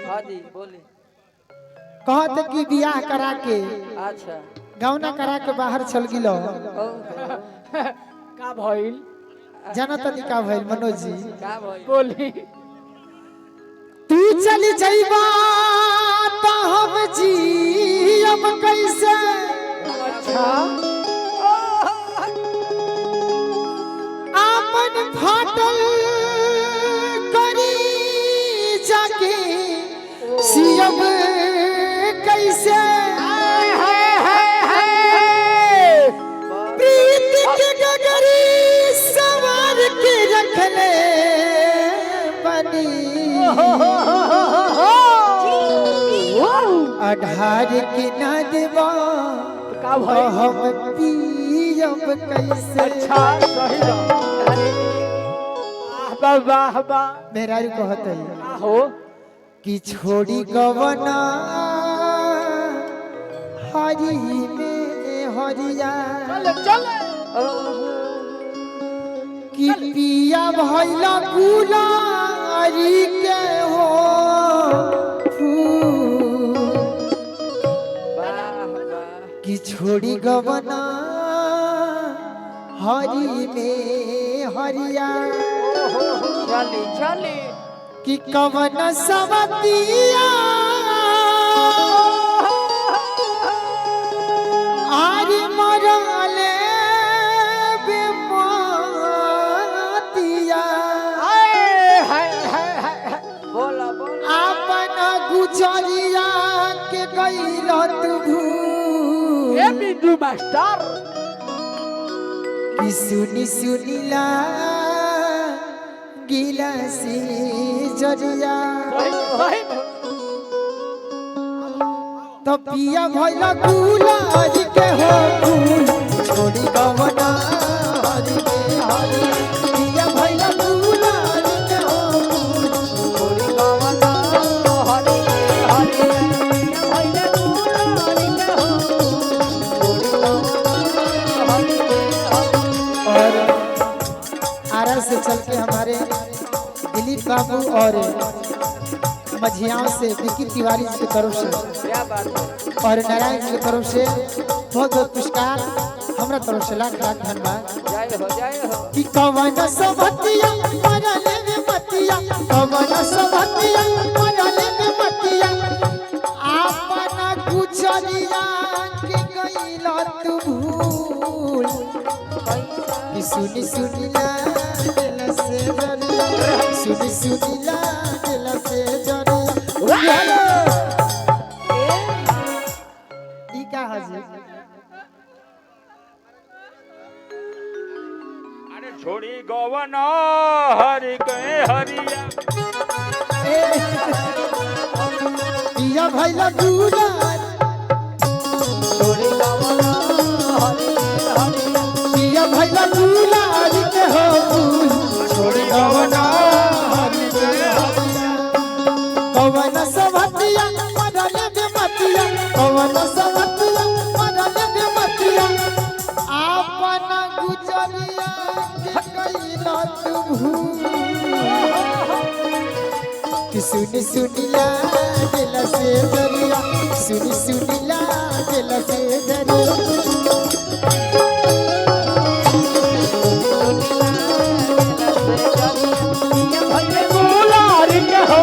हाँ जी बोली। कहते कि बियाह करा के अच्छा गौना करा के बाहर चल गिलो का भइल जाना तनी का भइल मनोज जी का भाई बोली तू चली जाइबा तो हम जी अब कैसे अच्छा आपन फाटल करी जाके सियब कैसे प्रीत के गगरी सवार के रखले बनी अढ़ार के ना देवा का भइल हम पियब कैसे अच्छा सही वाह वाह वाह मेरा कहत है हो कि छोड़ी गवना हरी में हरिया चल कि पिया भैला गुलारी के हो फूल वाह वाह कि छोड़ी गवना हरी में हरिया चली चली कि कवन सवतिया आरी मरले बेमतिया बोला बोला आपन गुजरिया के गइलत भूल ए बिंदु मास्टर कि सुनी सुनीला गिला से जरिया सही तो पिया भैला गुलारी के हो फूल छोड़ी गवना हरी में हरी पिया भैला गुलारी के हो फूल छोड़ी गवना हरी हरी भैया गुलारी के हो छोड़ी गवना हरी हरी। और आरा से चल के हमारे दिलीप बाबू और मझियाओं से विकी तिवारी जी की तरफ से क्या बात है और नारायण जी की तरफ से बहुत बहुत पुरस्कार हमरा तरफ से लाख लाख धन्यवाद जय हो कि कवन सबतिया मरले में मतिया कवन सबतिया मरले में मतिया आपना गुजरिया के गइला तू भूल कि सुनी सुनीला दिल से जरिया सुनी सुनीला दिल से जरिया ई का हाजी अरे छोड़ी गवना हरि गए हरिया पिया भैला गुलार छोड़ी गवना हरी हरी पिया भैला गुलार के हो फूल छोड़ी गवना हरी में हरिया कवन सबतिया मरले में मतिया कवन सबतिया मरले में मतिया आपन गुजरिया के कइला तू भूल कि सुनी सुनीला दिल से दरिया सुनी सुनीला दिल से दरिया गुलारी के हो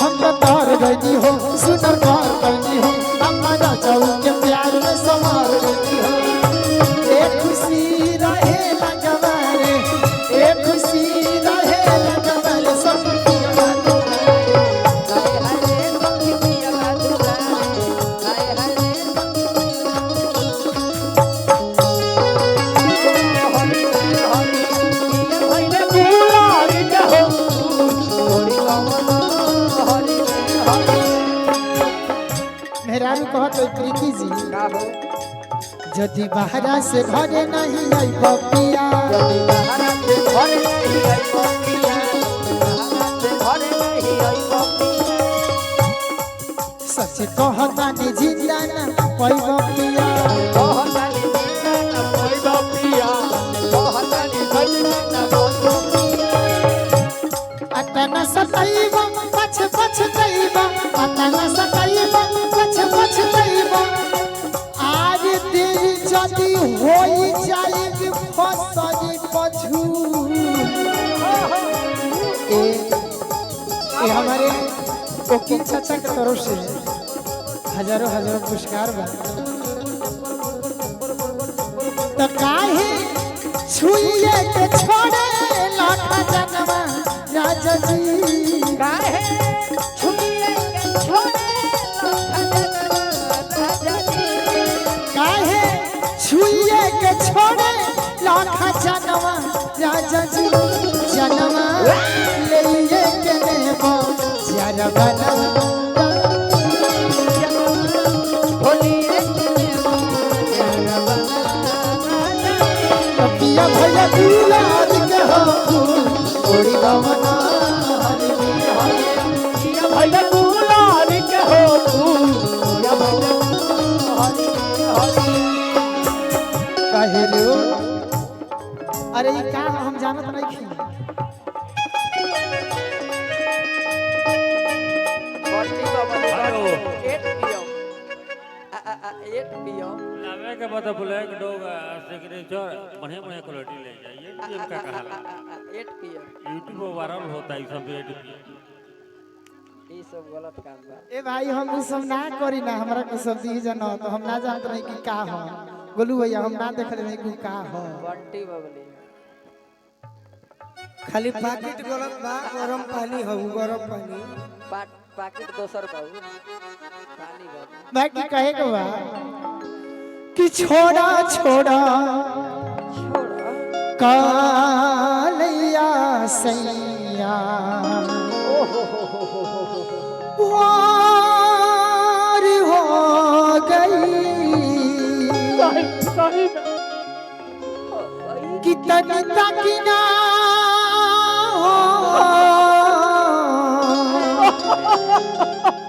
हम तो तार गई हो सुनर पार गई हो हमारा जाऊ के प्यार में समार गई हो एक खुशी रहे लगवारे एक खुशी रहे लगवारे सब की बात हाय हाय रे पंखी पिया बादुरा हाय हाय रे हरी हरी पिया भैया गुलारी के हो छोड़ी गवना हरी हरी। मेहरारू कहत है प्रीति जी का हो यदि बाहरा से घरे नहीं आई बपिया बाहर से घर नहीं आई बपिया बाहर से घर नहीं आई बपिया सच कहता नि जिंदा ना पाई बपिया कहतानी जीना न कोई बपिया कहतानी जीना न कोई बपिया अतना सताइबा पछ पछ दैबा अतना सताइबा पछ पछ दैबा आज तेरी जदी होई जाएगी फसली पछू ये हमारे ओकी चाचा की तरफ से हजारों हजारों पुरस्कार बा तो काहे छुइए के छोड़े लाखा जनवा राजा जी काहे छुइए के छोड़े लाखा जनवा राजा जी काहे छुइए के छोड़े लाखा जनवा राजा जी जनवा लेइए के नेबो जरा बनवा होलिए के नेबो जरा बनवा पिया भैया दुलार के हो ओड़ी गवना हरि हरि पिया भैया दुलार के हो या भैया हरि हरि काहे रे अरे ये का हम जानत नहीं खी बट्टी बाबा हेलो। 8 पीएम 8 पीएम नामे के बता ब्लैक डॉग सिग्नेचर बढ़िया बढ़िया क्वालिटी ले जाइए ये का कहा 8 पीएम यूट्यूब पर वायरल होता है सब ये सब गलत काम बा ए भाई हम उ सब ना करी ना हमरा को सब दी जानो तो हम ना जानत नहीं कि का हो गोलू भैया हम ना देख रहे कि का हो बट्टी बबली खाली पैकेट गलत बा गरम पानी हो गरम पानी पाकिट दोसर बाबू पानी बाबू बाकी कहे के बा कि छोड़ा छोड़ा छोड़ा कालिया सैया वार हो गई सही में कितनी तकिना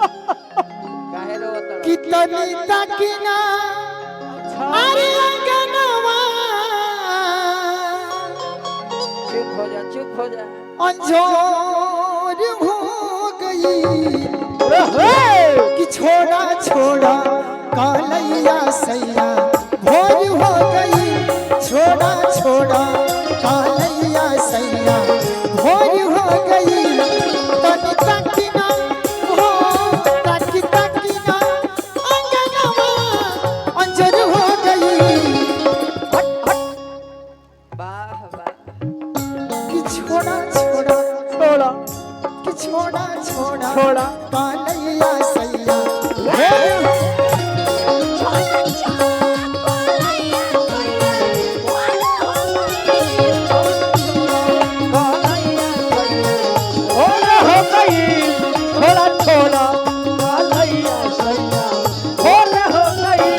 काहे रो तड़ा कितनी तकिना अरे अंगनवा चुप हो जा अंजोर हो गई कि छोड़ा छोड़ा कालैया सैया भोर हो गई छोड़ा छोड़ा कालैया सैया भोर हो गई तनी तकिना हो तकी तकिना अंगनवा अंजोर हो गई वाह वाह कि छोड़ा छोड़ा छोड़ा कि छोड़ा छोड़ा छोड़ा कालैया सैया छोड़ा हो गई छोड़ा छोड़ा कालैया सैया छोड़ा हो गई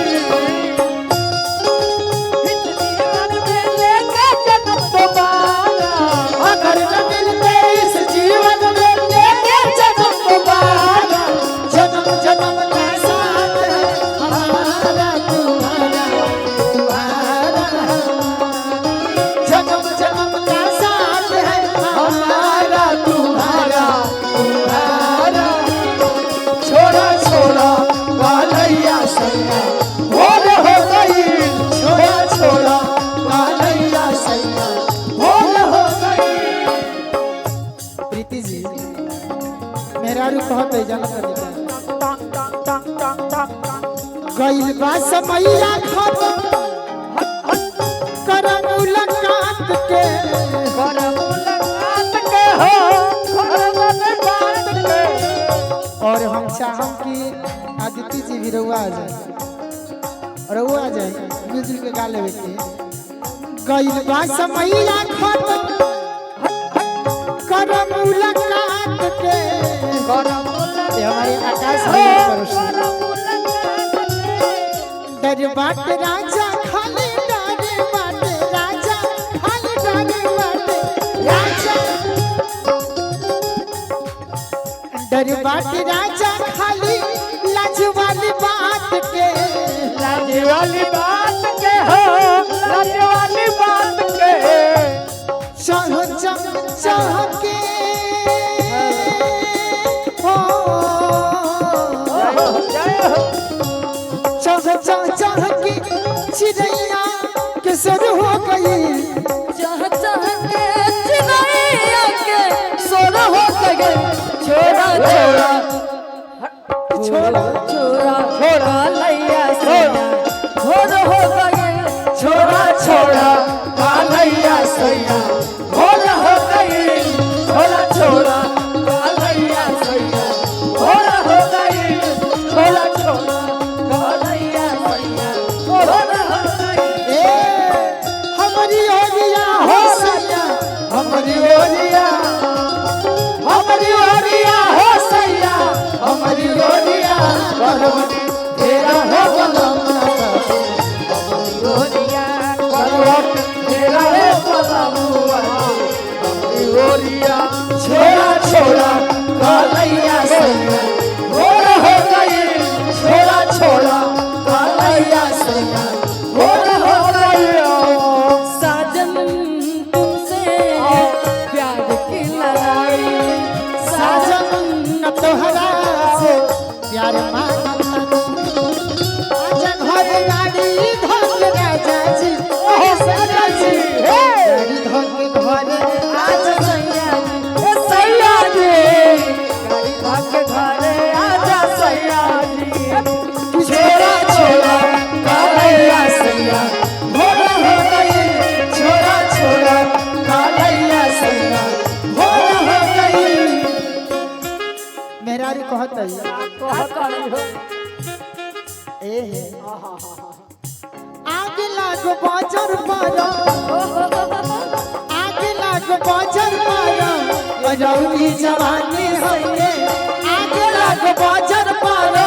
अगर न मिलते इस जीवन में लेके जन्म दोबारा जन्म जन्म का साथ है हमारा तुम्हारा तुम्हारा जन्म जन्म का साथ है हमारा तुम्हारा तुम्हारा छोड़ा छोड़ा कालैया सैया भोर हो गई छोड़ा छोड़ा कालैया सैया भोर हो गई प्रीति जी मेरा रू कहत है जानत नहीं गइल बा समैया खत्म कर मुलाकात के और हम चाहम कि आदित्य जी भी रहुआ आ जाए और वो आ जाए मिलजुल के गा लेवे के गइल बा समैया खत्म कर मुलाकात के ये हमारे आकाश भैया की तरफ से डर बाट राजा खाली डर बाट राजा खाली डर बाट राजा डर बाट राजा खाली लाज वाली बात के लाज वाली बात के हो लाज वाली बात के चाह चाह चाह के छोरा छोरा छोड़ा छोरा छोरा लैया सैया भोर हो गई छोरा छोरा कालैया सैया भोर हो गई छोरा छोरा कालैया सैया भोर हो गई छोरा छोरा कालैया सैया भोर हो गई ए हमारी ओरिया हो सैया हमारी ओरिया हो सैया हमारी ओरिया करवटी तेरा हो बलमा ओरिया करवट तेरा रे पलमुआ ओरिया छोड़ा छोड़ा कालैया सैया भोर हो गई छोड़ा छोड़ा कालैया सैया भोर हो गई साजन तुमसे प्यार की लड़ाई साजन तोहरा से प्यार मांगता आजा घर गाड़ी धोके राजा जी ओ सजा जी गाड़ी धोके घर आज सैया जी गाड़ी भाग घरे आजा सैया जी छोड़ा छोड़ा कालैया सैया भोर हो गई छोड़ा छोड़ा कालैया सैया भोर हो गई मेहरारू कहत है ए हे आगे लागो बाजार पारा आगे लागो बाजार पारा रौली जवानी होइए आगे लागो बाजार पारा